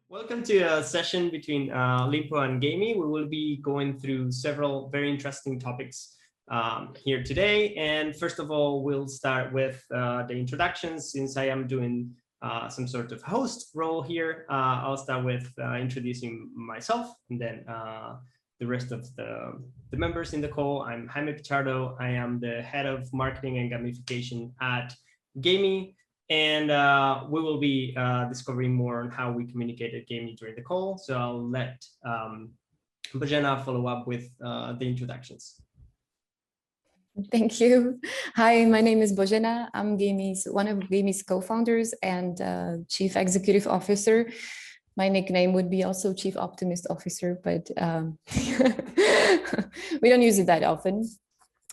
Welcome to a session between Lympo and Gamee. We will be going through several very interesting topics here today. And first of all, we'll start with the introductions. Since I am doing some sort of host role here, I'll start with introducing myself and then the rest of the members in the call. I'm Jaime Pichardo. I am the head of marketing and gamification at Gamee. And we will be discovering more on how we communicated Gamee during the call. So I'll let Bojana follow up with the introductions. Thank you. Hi, my name is Bojana. I'm one of Gamee's co-founders and chief executive officer. My nickname would be also Chief Optimist Officer, but we don't use it that often.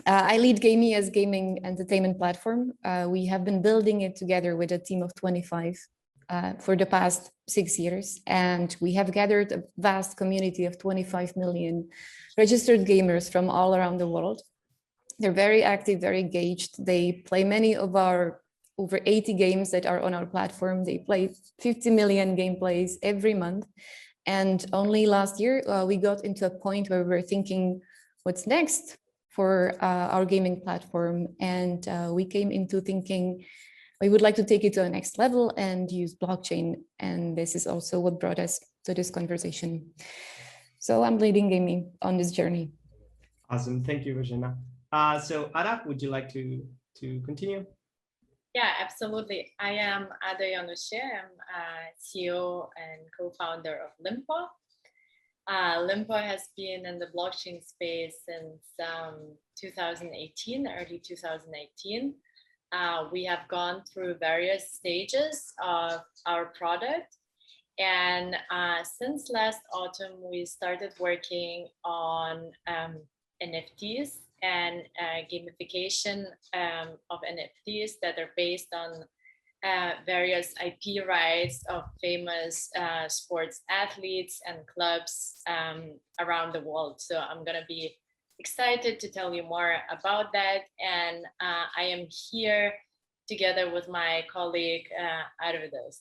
I lead Gamee as gaming entertainment platform. We have been building it together with a team of 25 for the past 6 years. And we have gathered a vast community of 25 million registered gamers from all around the world. They're very active, very engaged. They play many of our over 80 games that are on our platform. They play 50 million gameplays every month. And only last year, we got into a point where we were thinking, what's next for our gaming platform? And we came into thinking we would like to take it to the next level and use blockchain. And this is also what brought us to this conversation. So I'm leading Gamee on this journey. Awesome. Thank you, Bojana. So Ada, would you like to continue? Yeah, absolutely. I am Ada Yanushe. I'm CEO and co-founder of Lympo. Lympo has been in the blockchain space since 2018, early 2018. We have gone through various stages of our product. And since last autumn, we started working on NFTs and gamification of NFTs that are based on various IP rights of famous sports athletes and clubs around the world. So I'm going to be excited to tell you more about that. And I am here together with my colleague, Arvidas.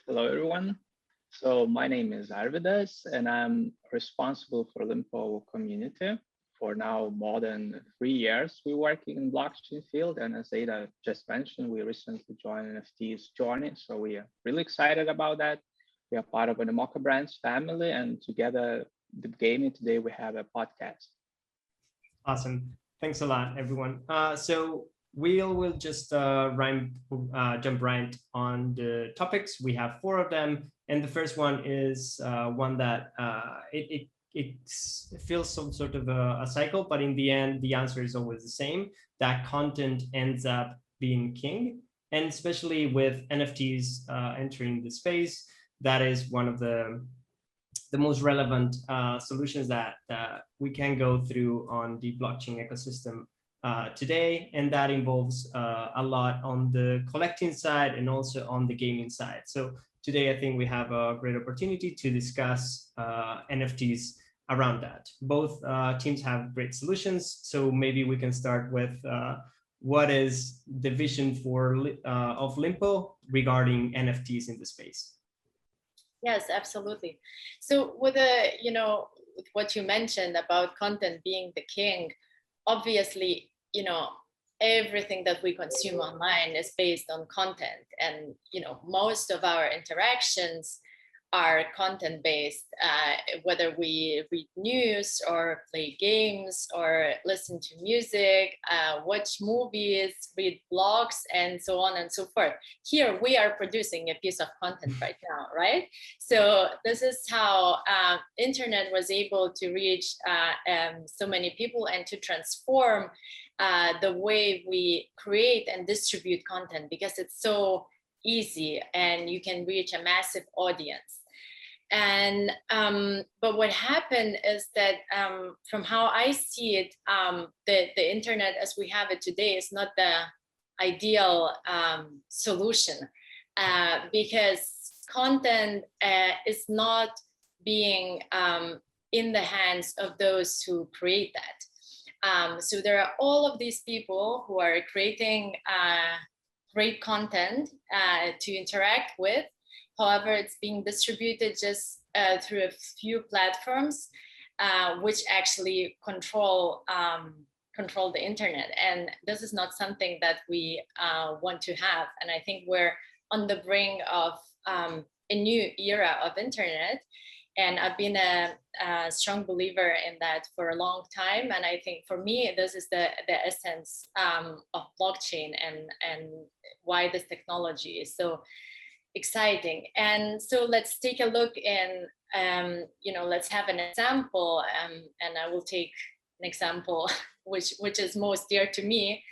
Hello, everyone. So my name is Arvidas, and I'm responsible for Lympo community. For now, more than 3 years, we're working in blockchain field. And as Ada just mentioned, we recently joined NFT's journey. So we are really excited about that. We are part of Animoca Brands family, and together with Gamee today, we have a podcast. Awesome. Thanks a lot, everyone. So we'll just jump right on the topics. We have 4 of them. And the first one is one that it feels some sort of a cycle, but in the end, the answer is always the same, that content ends up being king. And especially with NFTs entering the space, that is one of the most relevant solutions that we can go through on the blockchain ecosystem today. And that involves a lot on the collecting side and also on the gaming side. So today, I think we have a great opportunity to discuss NFTs around that. Both teams have great solutions. So maybe we can start with what is the vision of Lympo regarding NFTs in the space? Yes, absolutely. So with what you mentioned about content being the king, obviously, everything that we consume online is based on content, and most of our interactions are content based, whether we read news or play games or listen to music, watch movies, read blogs, and so on and so forth. Here we are producing a piece of content right now, right? So this is how internet was able to reach so many people and to transform the way we create and distribute content, because it's so easy and you can reach a massive audience. And but what happened is that from how I see it, the internet as we have it today is not the ideal solution, because content is not being in the hands of those who create that. So there are all of these people who are creating great content to interact with, However, it's being distributed just through a few platforms, which actually control the internet. And this is not something that we want to have. And I think we're on the brink of a new era of internet. And I've been a strong believer in that for a long time. And I think for me, this is the essence of blockchain and why this technology is so exciting. And so let's take a look and, let's have an example. And I will take an example which is most dear to me,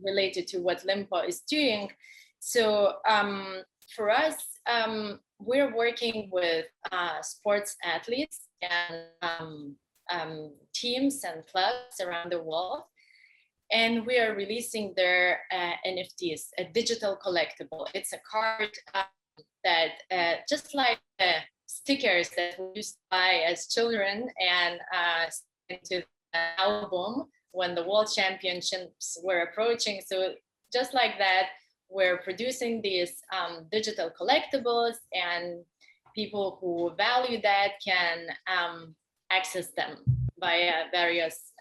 related to what Lympo is doing. So for us, we're working with sports athletes and teams and clubs around the world. And we are releasing their NFTs, a digital collectible. It's a card that just like stickers that we used to buy as children and into the album when the World Championships were approaching. So just like that, we're producing these digital collectibles, and people who value that can access them via various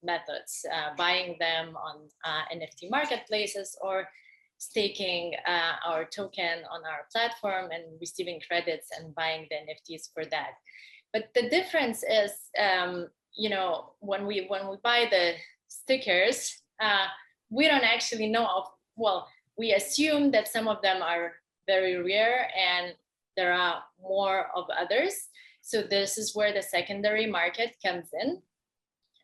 methods, buying them on NFT marketplaces or staking our token on our platform and receiving credits and buying the NFTs for that. But the difference is, when we buy the stickers, we don't actually know we assume that some of them are very rare and there are more of others. So this is where the secondary market comes in,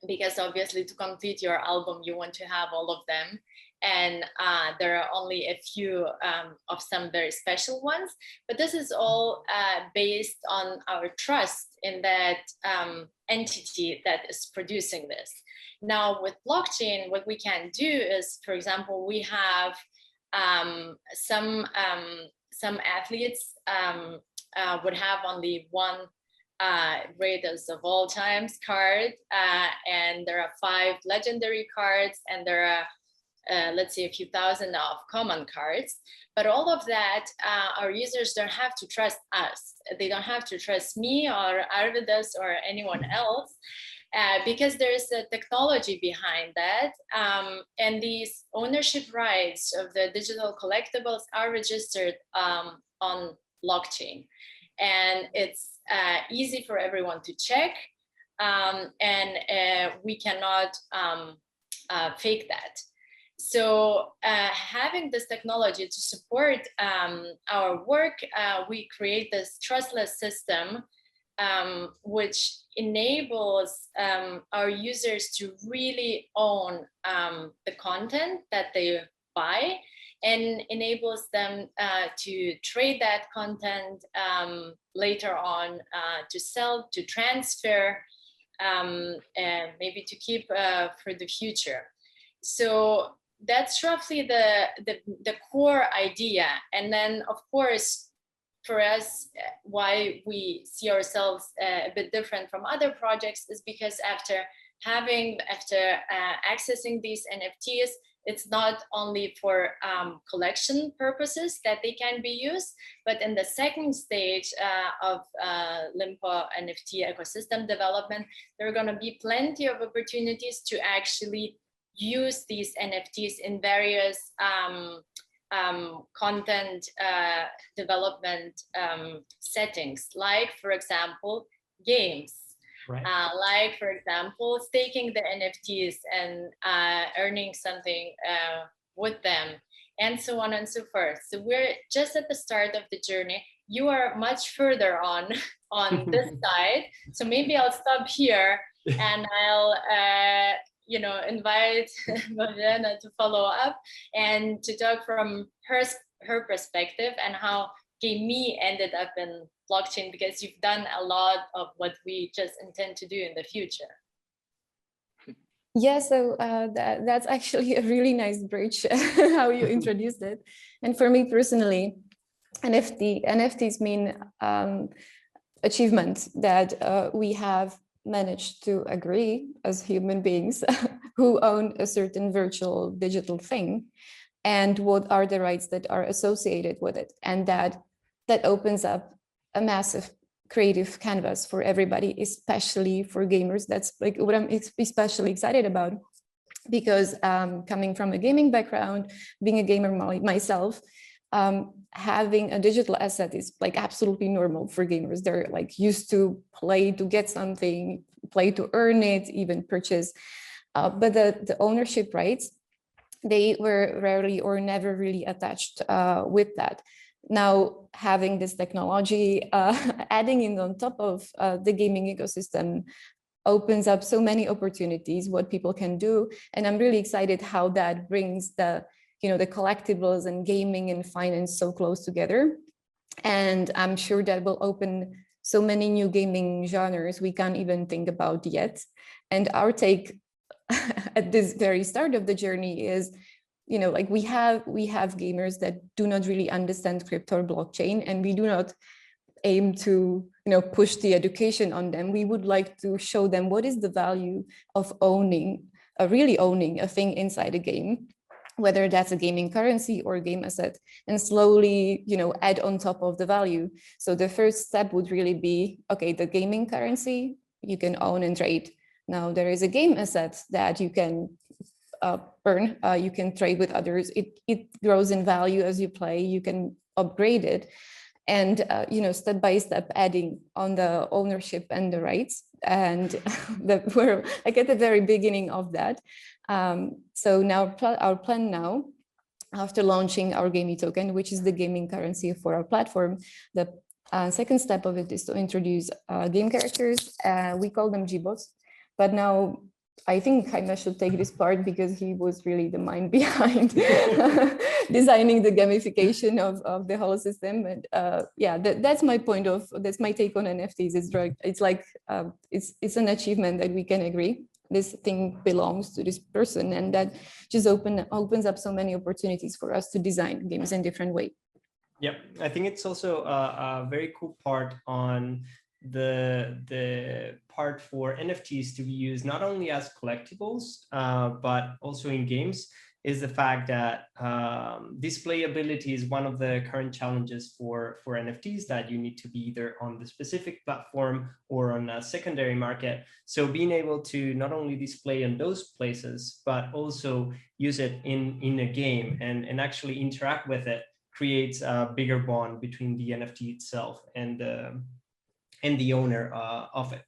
because obviously to complete your album, you want to have all of them. And there are only a few of some very special ones, but this is all based on our trust in that entity that is producing this. Now with blockchain, what we can do is, for example, we have some athletes would have only one greatest of all times card, and there are 5 legendary cards, and there are let's say a few thousand of common cards. But all of that, our users don't have to trust us. They don't have to trust me or Arvidas or anyone else. Because there is a technology behind that, and these ownership rights of the digital collectibles are registered on blockchain, and it's easy for everyone to check, and we cannot fake that. So having this technology to support our work, we create this trustless system, which enables our users to really own the content that they buy, and enables them to trade that content later on, to sell, to transfer, and maybe to keep for the future. So that's roughly the core idea. And then, of course, for us, why we see ourselves a bit different from other projects is because after accessing these NFTs, it's not only for collection purposes that they can be used, but in the second stage of Lympo NFT ecosystem development, there are going to be plenty of opportunities to actually use these NFTs in various content development settings, like, for example, games. Right. Like, for example, staking the NFTs and earning something with them, and so on and so forth. So we're just at the start of the journey. You are much further on this side. So maybe I'll stop here and I'll invite Magdalena to follow up and to talk from her perspective and how GAMEE ended up in blockchain, because you've done a lot of what we just intend to do in the future. Yeah, so that's actually a really nice bridge, how you introduced it. And for me personally, NFTs mean achievement that we have managed to agree as human beings who own a certain virtual digital thing, and what are the rights that are associated with it. And that that opens up a massive creative canvas for everybody, especially for gamers. That's like what I'm especially excited about, because coming from a gaming background, being a gamer myself, having a digital asset is like absolutely normal for gamers. They're like used to play to get something, play to earn it, even purchase. But the ownership rights, they were rarely or never really attached with that. Now, having this technology, adding in on top of the gaming ecosystem, opens up so many opportunities, what people can do. And I'm really excited how that brings the collectibles and gaming and finance so close together. And I'm sure that will open so many new gaming genres we can't even think about yet. And our take at this very start of the journey is, like we have gamers that do not really understand crypto or blockchain, and we do not aim to push the education on them. We would like to show them what is the value of really owning a thing inside a game, whether that's a gaming currency or a game asset, and slowly add on top of the value. So the first step would really be, okay, the gaming currency you can own and trade. Now there is a game asset that you can earn, you can trade with others. It grows in value as you play, you can upgrade it. And step by step adding on the ownership and the rights. And we're like at the very beginning of that. So now our plan now, after launching our Gamee token, which is the gaming currency for our platform, the second step of it is to introduce game characters. We call them Gbots, but now I think Jaime should take this part because he was really the mind behind designing the gamification of the whole system. And yeah, that's my take on NFTs. It's an achievement that we can agree. This thing belongs to this person, and that just opens up so many opportunities for us to design games in different ways. Yep, I think it's also a very cool part on the part for NFTs to be used not only as collectibles, but also in games, is the fact that displayability is one of the current challenges for NFTs, that you need to be either on the specific platform or on a secondary market. So being able to not only display on those places, but also use it in a game and actually interact with it, creates a bigger bond between the NFT itself and the owner of it.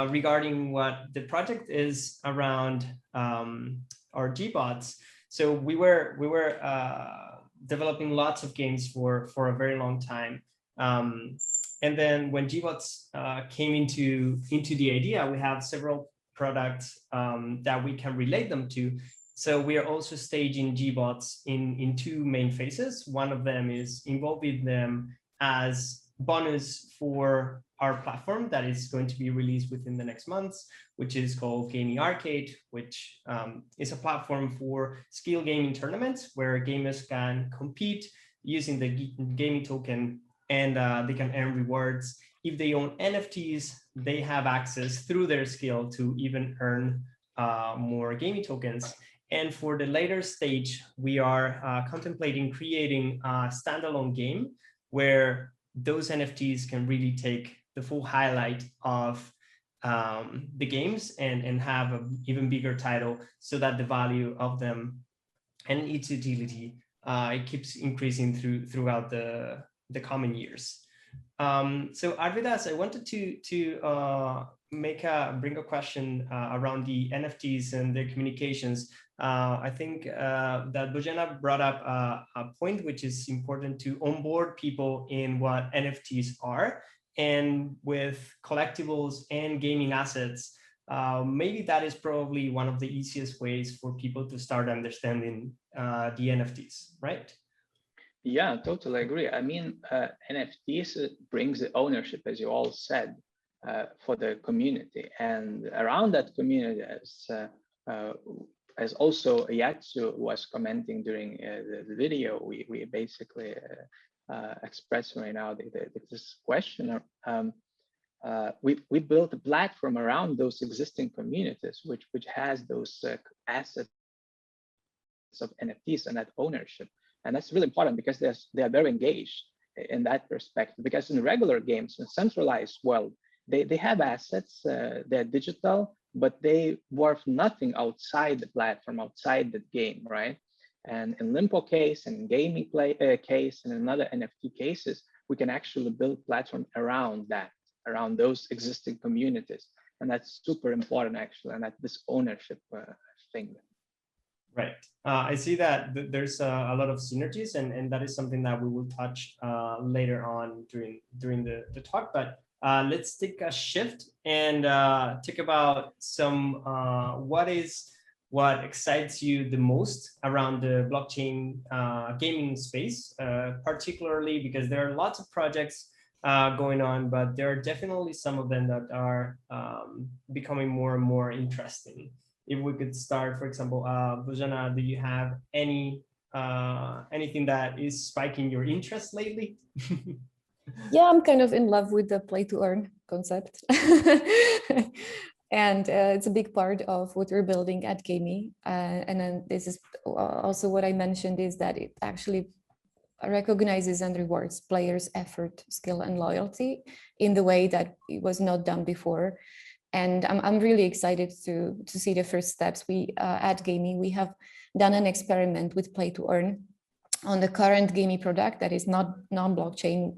Regarding what the project is around our Gbots, so we were developing lots of games for a very long time, and then when Gbots came into the idea, we have several products that we can relate them to. So we are also staging Gbots in two main phases. One of them is involving them as bonus for our platform that is going to be released within the next months, which is called Gamee Arcade, which is a platform for skill gaming tournaments where gamers can compete using the Gamee token, and they can earn rewards. If they own NFTs, they have access through their skill to even earn more Gamee tokens. And for the later stage, we are contemplating creating a standalone game where those NFTs can really take the full highlight of the games and have an even bigger title, so that the value of them and its utility it keeps increasing throughout the coming years. So Arvidas, I wanted to bring a question around the NFTs and their communications. I think that Bojana brought up a point which is important to onboard people in what NFTs are, and with collectibles and gaming assets, maybe that is probably one of the easiest ways for people to start understanding the NFTs, right? Yeah, totally agree. I mean, NFTs brings the ownership, as you all said, for the community, and around that community, as also Yatsu was commenting during the video, we basically express right now this question. We built a platform around those existing communities, which has those assets of NFTs and that ownership. And that's really important because they are very engaged in that perspective, because in regular games, in centralized world, they have assets, they're digital, but they worth nothing outside the platform, outside the game, right? And in Lympo case, and Gamee case, and in other NFT cases, we can actually build platform around that, around those existing communities. And that's super important, actually, and that this ownership thing. Right. I see that there's a lot of synergies, and that is something that we will touch later on during the talk. But let's take a shift and talk about some what excites you the most around the blockchain gaming space, particularly because there are lots of projects going on, but there are definitely some of them that are becoming more and more interesting. If we could start, for example, Bojana, do you have anything that is spiking your interest lately? Yeah, I'm kind of in love with the play to earn concept. And it's a big part of what we're building at Gamee. And then this is also what I mentioned, is that it actually recognizes and rewards players' effort, skill, and loyalty in the way that it was not done before. And I'm really excited to see the first steps. We at Gamee, we have done an experiment with play to earn on the current Gamee product that is not non-blockchain,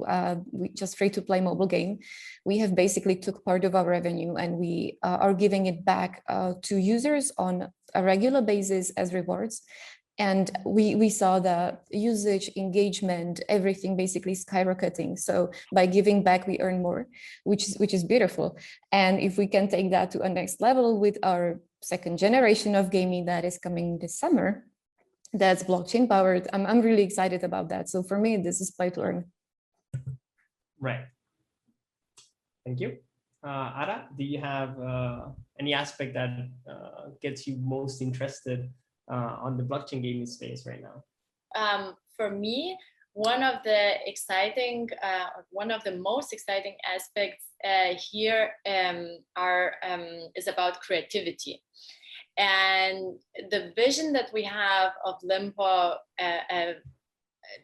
we just free-to-play mobile game. We have basically took part of our revenue and we are giving it back to users on a regular basis as rewards. And we saw the usage, engagement, everything basically skyrocketing. So by giving back, we earn more, which is beautiful. And if we can take that to a next level with our second generation of Gamee that is coming this summer, that's blockchain powered, I'm really excited about that. So for me, this is play to earn. Right. Thank you. Ara, do you have any aspect that gets you most interested on the blockchain gaming space right now? For me, one of the most exciting aspects here is about creativity. And the vision that we have of Lympo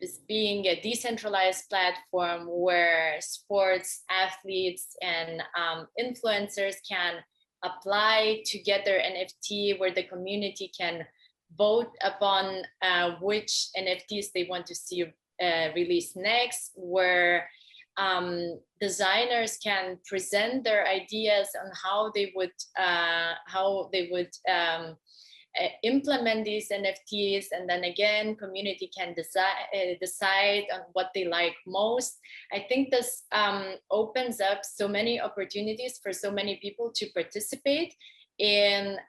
is being a decentralized platform where sports, athletes, and influencers can apply to get their NFT, where the community can vote upon which NFTs they want to see released next, where designers can present their ideas on how they would implement these NFTs, and then again, community can decide on what they like most. I think this opens up so many opportunities for so many people to participate in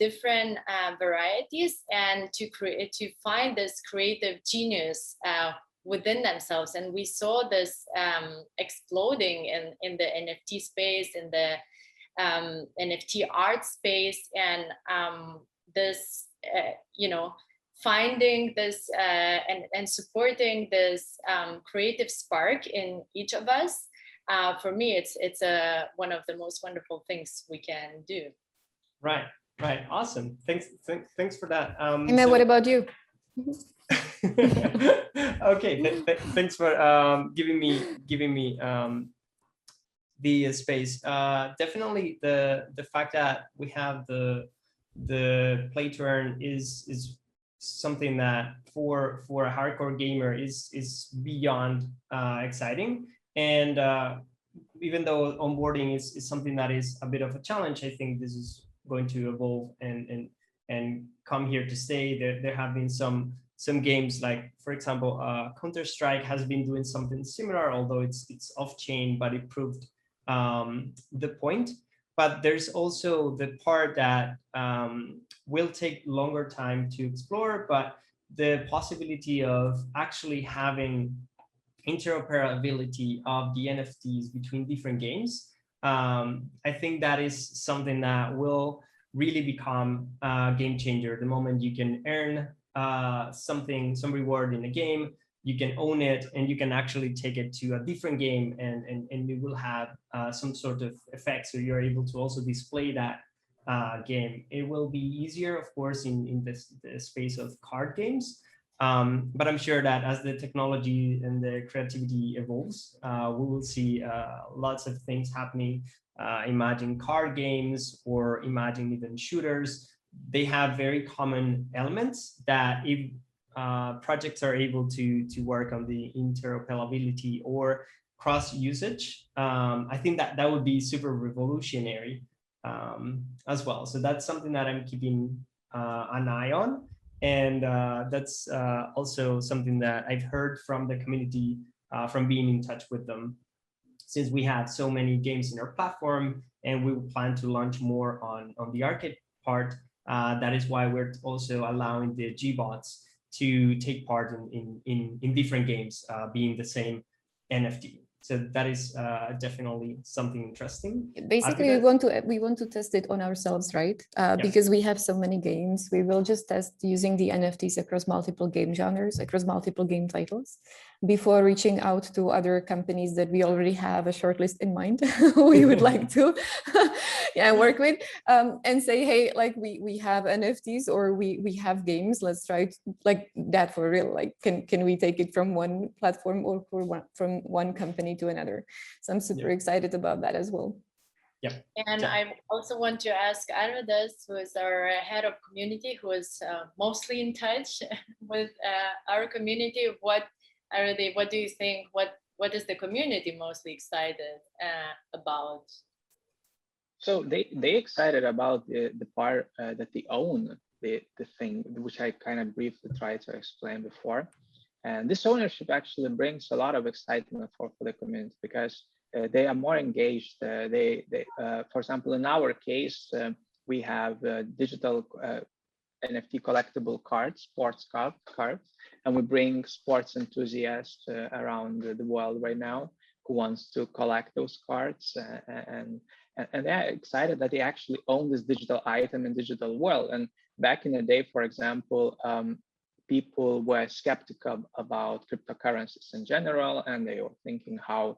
different varieties and to find this creative genius within themselves. And we saw this exploding in the NFT space, in the NFT art space, and this finding this and supporting this creative spark in each of us. For me, it's one of the most wonderful things we can do. Right. Awesome. Thanks for that. And then what about you? Okay. Thanks for giving me the space. Definitely the fact that we have the play to earn is something that for a hardcore gamer is beyond exciting. And even though onboarding is something that is a bit of a challenge, I think this is going to evolve and come here to stay. There have been some games, like for example, Counter-Strike has been doing something similar, although it's off chain, but it proved the point. But there's also the part that will take longer time to explore, but the possibility of actually having interoperability of the NFTs between different games. I think that is something that will really become a game changer. The moment you can earn some reward in a game, you can own it, and you can actually take it to a different game, and it will have some sort of effect. So you're able to also display that game. It will be easier, of course, in the space of card games, But I'm sure that as the technology and the creativity evolves, we will see lots of things happening. Imagine card games or imagine even shooters. They have very common elements that if projects are able to work on the interoperability or cross usage, I think that that would be super revolutionary as well. So that's something that I'm keeping an eye on. And that's also something that I've heard from the community from being in touch with them. Since we have so many games in our platform and we plan to launch more on the arcade part, that is why we're also allowing the GBots to take part in different games, being the same NFT. So that is definitely something interesting. Basically, we want to test it on ourselves, right? Because we have so many games. We will just test using the NFTs across multiple game genres, across multiple game titles, before reaching out to other companies that we already have a shortlist in mind we would like to work with, and say, hey, like we have NFTs or we have games. Let's try like that for real. Like, can we take it from one platform or from one company to another? So I'm super excited about that as well. Yeah. And I also want to ask Arvidas, who is our head of community, who is mostly in touch with our community. What do you think? What is the community mostly excited about? So they excited about the part that they own the thing, which I kind of briefly tried to explain before. And this ownership actually brings a lot of excitement for the community, because they are more engaged. For example, in our case, we have digital NFT collectible cards, sports cards, and we bring sports enthusiasts around the world right now who wants to collect those cards, and they're excited that they actually own this digital item in digital world. And back in the day, for example, people were skeptical about cryptocurrencies in general, and they were thinking, how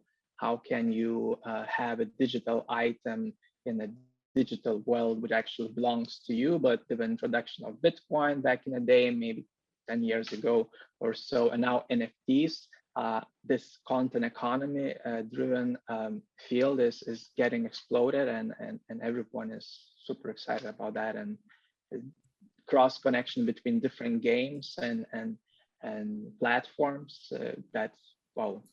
can you have a digital item in a digital world which actually belongs to you? But the introduction of Bitcoin back in the day, maybe 10 years ago or so, and now NFTs, this content economy driven field is getting exploded, and everyone is super excited about that. And cross connection between different games and platforms, that's wow.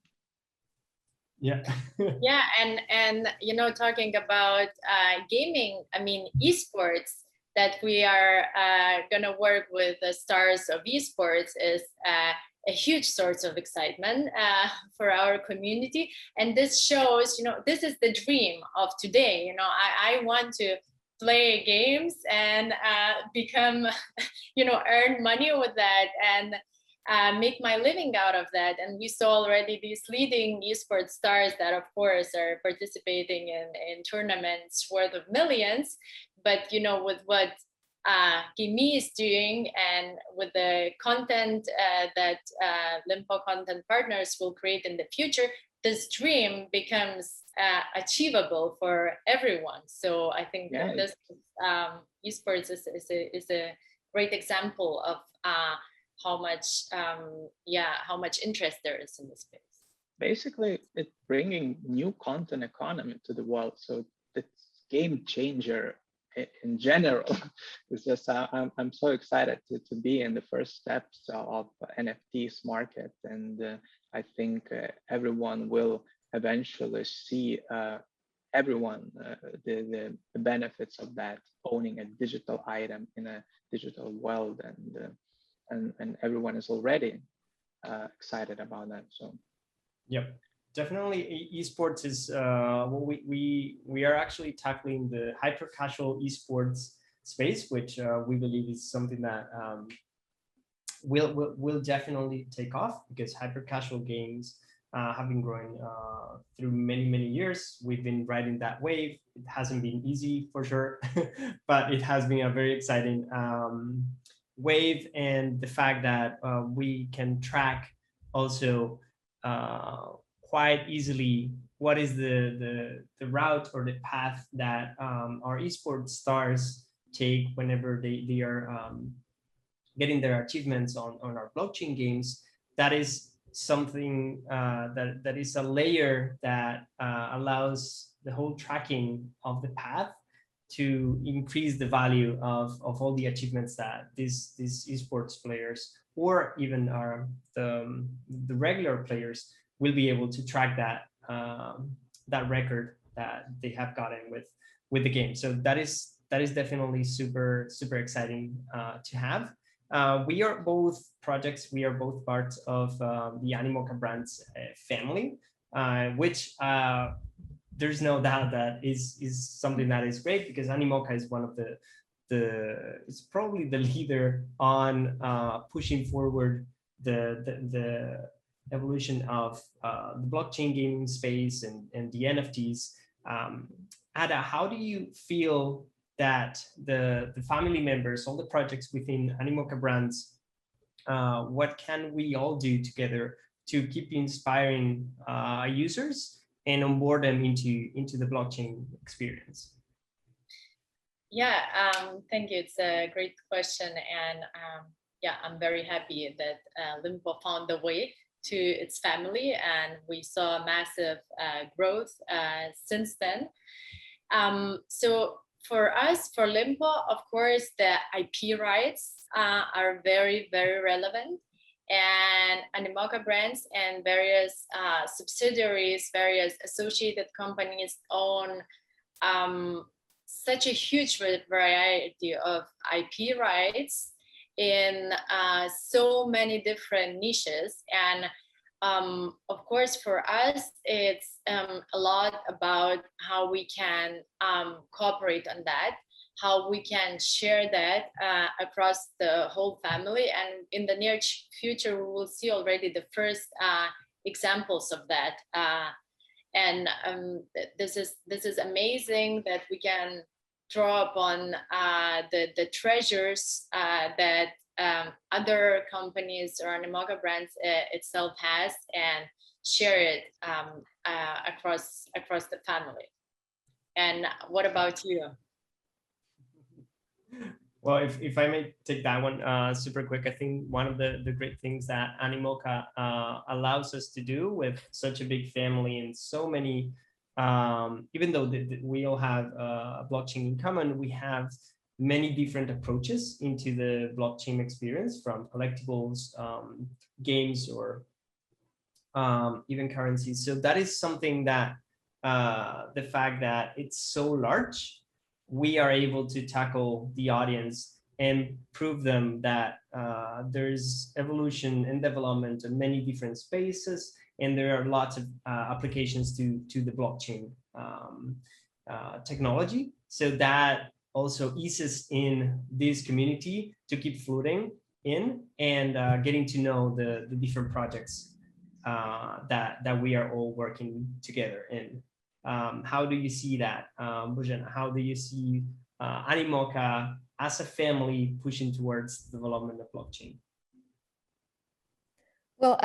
Yeah. Yeah, and you know, talking about gaming, I mean, esports, that we are gonna work with the stars of esports is a huge source of excitement for our community. And this shows, you know, this is the dream of today. You know, I want to play games and become, you know, earn money with that and make my living out of that. And we saw already these leading esports stars that, of course, are participating in tournaments worth of millions. But, you know, with what GAMEE is doing and with the content that Lympo content partners will create in the future, this dream becomes achievable for everyone. So I think that this esports is a great example of how much interest there is in this space. Basically, it's bringing new content economy to the world. So it's game changer in general. It's just I'm so excited to be in the first steps of NFTs market, and I think everyone will eventually see the benefits of that, owning a digital item in a digital world, and everyone is already excited about that. So yep, definitely esports is we are actually tackling the hyper casual esports space, which we believe is something that will definitely take off, because hyper casual games have been growing through many years. We've been riding that wave. It hasn't been easy for sure, but it has been a very exciting wave. And the fact that we can track also quite easily what is the route or the path that our esports stars take whenever they are getting their achievements on our blockchain games, that is something that is a layer that allows the whole tracking of the path to increase the value of all the achievements that these esports players, or even the regular players, will be able to track that record that they have gotten with the game. So that is definitely super exciting to have. We are both projects. We are both parts of the Animoca Brands family, which there's no doubt that is something that is great, because Animoca is one of it's probably the leader on pushing forward the evolution of the blockchain gaming space and the NFTs. Ada, how do you feel that the family members, all the projects within Animoca Brands, what can we all do together to keep inspiring users and onboard them into the blockchain experience? Yeah, thank you. It's a great question. And yeah, I'm very happy that Lympo found the way to its family, and we saw massive growth since then. So for us, for Lympo, of course, the IP rights are very, very relevant. And Animoca Brands and various subsidiaries, various associated companies own such a huge variety of IP rights in so many different niches. And of course, for us, it's a lot about how we can cooperate on that, how we can share that across the whole family. And in the near future, we will see already the first examples of that. And this is amazing that we can draw upon the treasures that other companies or Animoca Brands itself has, and share it across the family. And what about you? Well, if I may take that one super quick, I think one of the great things that Animoca allows us to do with such a big family and so many, even though we all have a blockchain in common, we have many different approaches into the blockchain experience, from collectibles, games, or even currencies. So that is something that the fact that it's so large, we are able to tackle the audience and prove them that there's evolution and development in many different spaces, and there are lots of applications to the blockchain technology. So that also eases in this community to keep floating in and getting to know the different projects that we are all working together in. How do you see that, Bojana? How do you see Animoca as a family pushing towards the development of blockchain? Well,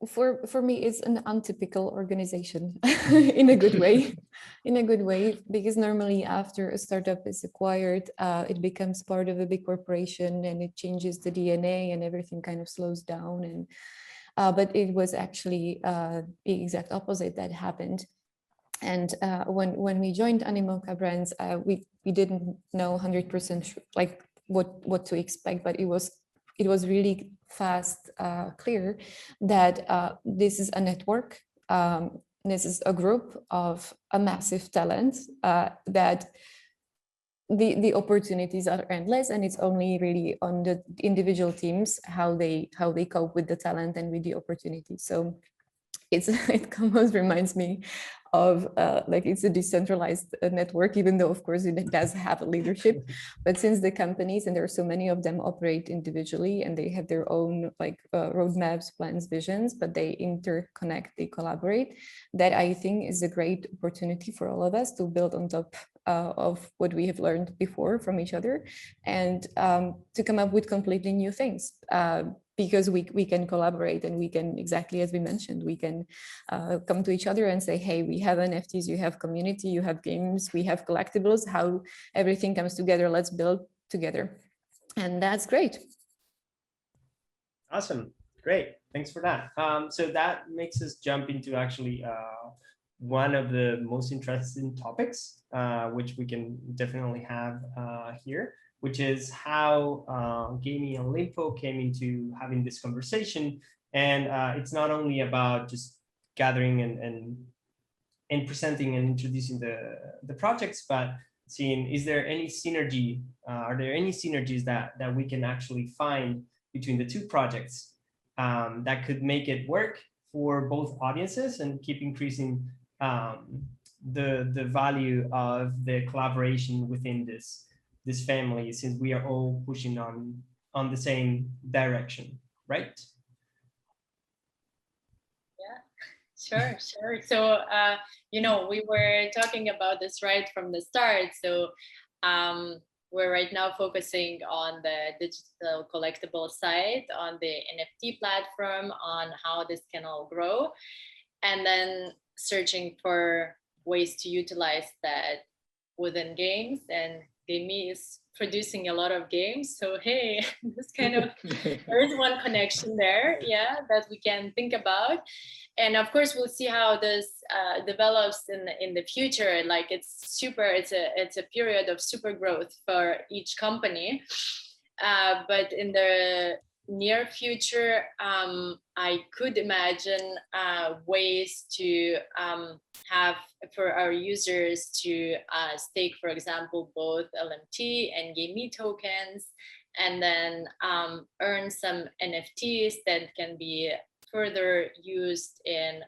for me, it's an untypical organization in a good way, because normally after a startup is acquired, it becomes part of a big corporation and it changes the DNA and everything kind of slows down. And but it was actually the exact opposite that happened. And when we joined Animoca Brands, we didn't know 100% like what to expect, but it was really fast clear that this is a network. This is a group of a massive talent that the opportunities are endless, and it's only really on the individual teams how they cope with the talent and with the opportunity. So it almost reminds me of like it's a decentralized network, even though of course it does have a leadership. But since the companies, and there are so many of them, operate individually and they have their own like roadmaps, plans, visions, but they interconnect, they collaborate, that I think is a great opportunity for all of us to build on top of what we have learned before from each other, and to come up with completely new things. Because we can collaborate, and we can, exactly as we mentioned, we can come to each other and say, hey, we have NFTs, you have community, you have games, we have collectibles, how everything comes together, let's build together. And that's great. Awesome. Great. Thanks for that. So that makes us jump into actually one of the most interesting topics, which we can definitely have here, which is how GAMEE and LYMPO came into having this conversation. And it's not only about just gathering and presenting and introducing the projects, but seeing, is there any synergy? Are there any synergies that we can actually find between the two projects that could make it work for both audiences and keep increasing the value of the collaboration within this family, since we are all pushing on the same direction, right? Sure. So, you know, we were talking about this right from the start. So we're right now focusing on the digital collectible side, on the NFT platform, on how this can all grow, and then searching for ways to utilize that within games. And GAMEE is producing a lot of games. So, hey, this kind of, there is one connection there, yeah, that we can think about. And of course, we'll see how this develops in the future. Like it's a period of super growth for each company. But in the near future, I could imagine ways to have for our users to stake, for example, both LMT and GAMEE tokens, and then earn some NFTs that can be further used in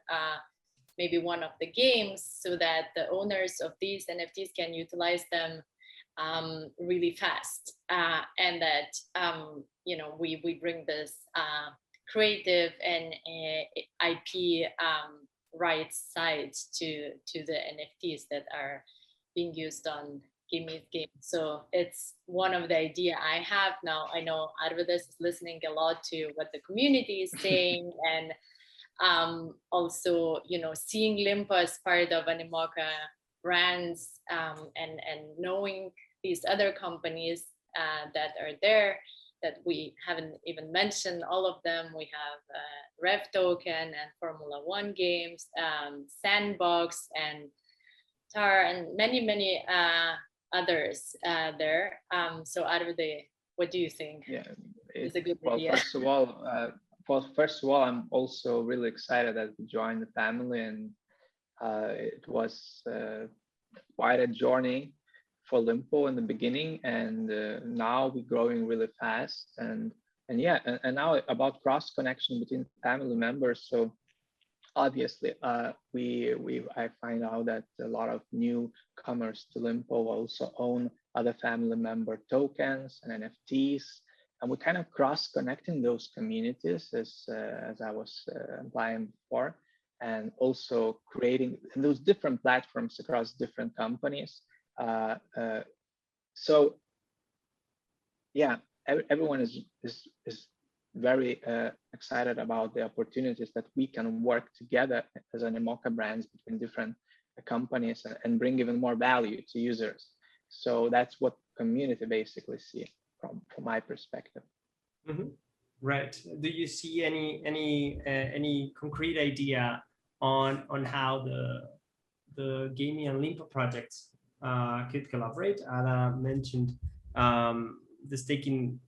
maybe one of the games, so that the owners of these NFTs can utilize them really fast, and that you know, we bring this creative and IP rights sides to the NFTs that are being used on GAMEE's game. So it's one of the idea I have now. I know Arvidas is listening a lot to what the community is saying, and also, you know, seeing Lympo as part of Animoca Brands, and knowing these other companies that are there that we haven't even mentioned all of them. We have Rev Token and Formula One games, Sandbox and TAR, and many others there. So Arvide, what do you think? Yeah, it's a good well, idea. First of all, I'm also really excited that we joined the family, and it was quite a journey for Lympo in the beginning, and now we're growing really fast, and now about cross connection between family members. So obviously, I find out that a lot of newcomers to Lympo also own other family member tokens and NFTs, and we're kind of cross connecting those communities, as I was implying before, and also creating those different platforms across different companies. So yeah, everyone is very excited about the opportunities that we can work together as Animoca Brands between different companies and bring even more value to users. So that's what community basically see from my perspective. Mm-hmm. Right. Do you see any concrete idea on how the GAMEE and LYMPO projects could collaborate? Ada mentioned the staking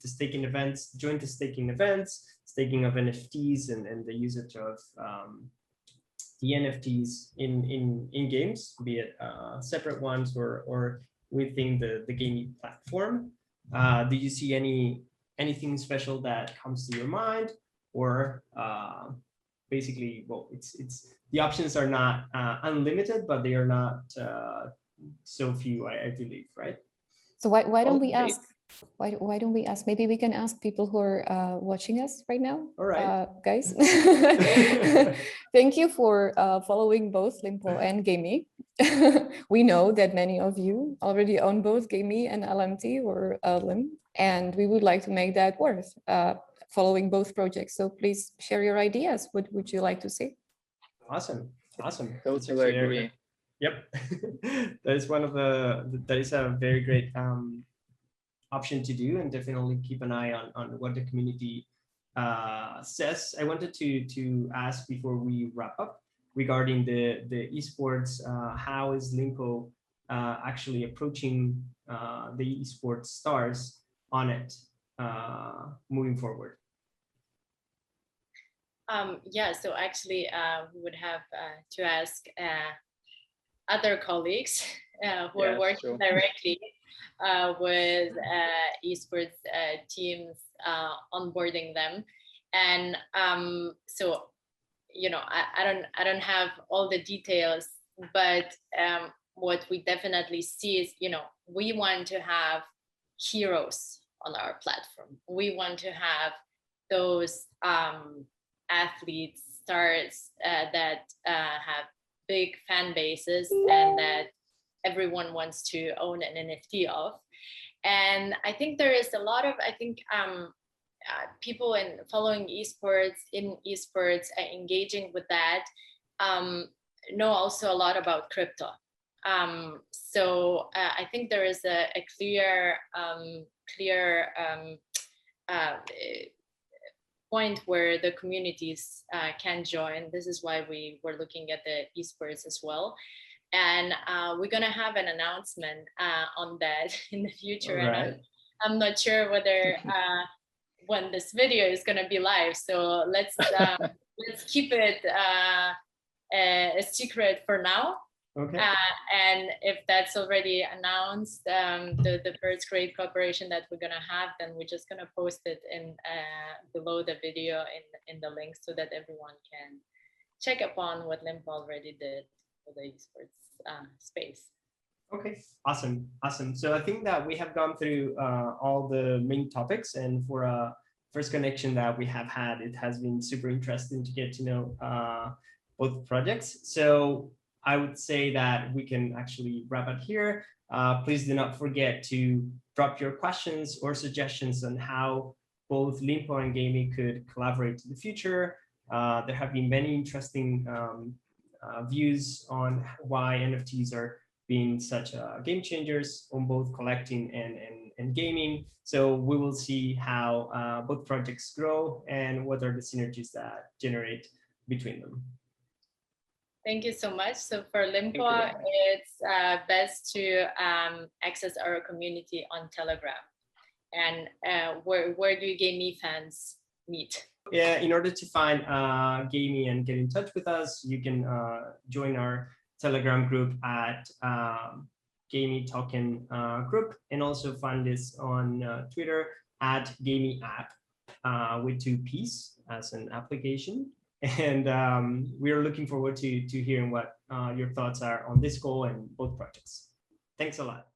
events, joint staking events, staking of NFTs, and the usage of the NFTs in games, be it separate ones or within the GAMEE platform. Do you see anything special that comes to your mind, or basically, well, it's the options are not unlimited, but they are not so few, I believe, right? So why don't we ask? Why don't we ask? Maybe we can ask people who are watching us right now. All right, guys. Thank you for following both Lympo and GAMEE. We know that many of you already own both GAMEE and LMT or LYM, and we would like to make that worth following both projects. So please share your ideas. What would you like to see? Awesome. Totally agree. Yep. That is one of that is a very great option to do, and definitely keep an eye on what the community says. I wanted to ask before we wrap up regarding the esports. How is Lympo actually approaching the esports stars on it moving forward? Yeah, so actually we would have to ask other colleagues who are working directly with esports teams, onboarding them. And so, you know, I don't have all the details, but what we definitely see is, you know, we want to have heroes on our platform. We want to have those athletes, stars that have big fan bases and that everyone wants to own an NFT of. And I think there is a lot of, people in following esports, engaging with that, know also a lot about crypto. So I think there is a clear point where the communities can join. This is why we were looking at the esports as well. And we're gonna have an announcement on that in the future. Right. And I'm not sure whether when this video is gonna be live. So let's keep it a secret for now. Okay. And if that's already announced, the first great cooperation that we're gonna have, then we're just gonna post it in below the video in the link so that everyone can check upon what Lympo already did for the esports space. Okay, awesome. So I think that we have gone through all the main topics, and for a first connection that we have had, it has been super interesting to get to know both projects. So I would say that we can actually wrap up here. Please do not forget to drop your questions or suggestions on how both Lympo and Gamee could collaborate in the future. There have been many interesting views on why NFTs are being such game changers on both collecting and gaming. So we will see how both projects grow and what are the synergies that generate between them. Thank you so much. So for Lympo, it's best to access our community on Telegram. And where do Gamee fans meet? Yeah, in order to find Gamee and get in touch with us, you can join our Telegram group at Gamee Token group, and also find us on Twitter at Gamee app with 2 P's as an application. And we're looking forward to hearing what your thoughts are on this goal and both projects. Thanks a lot.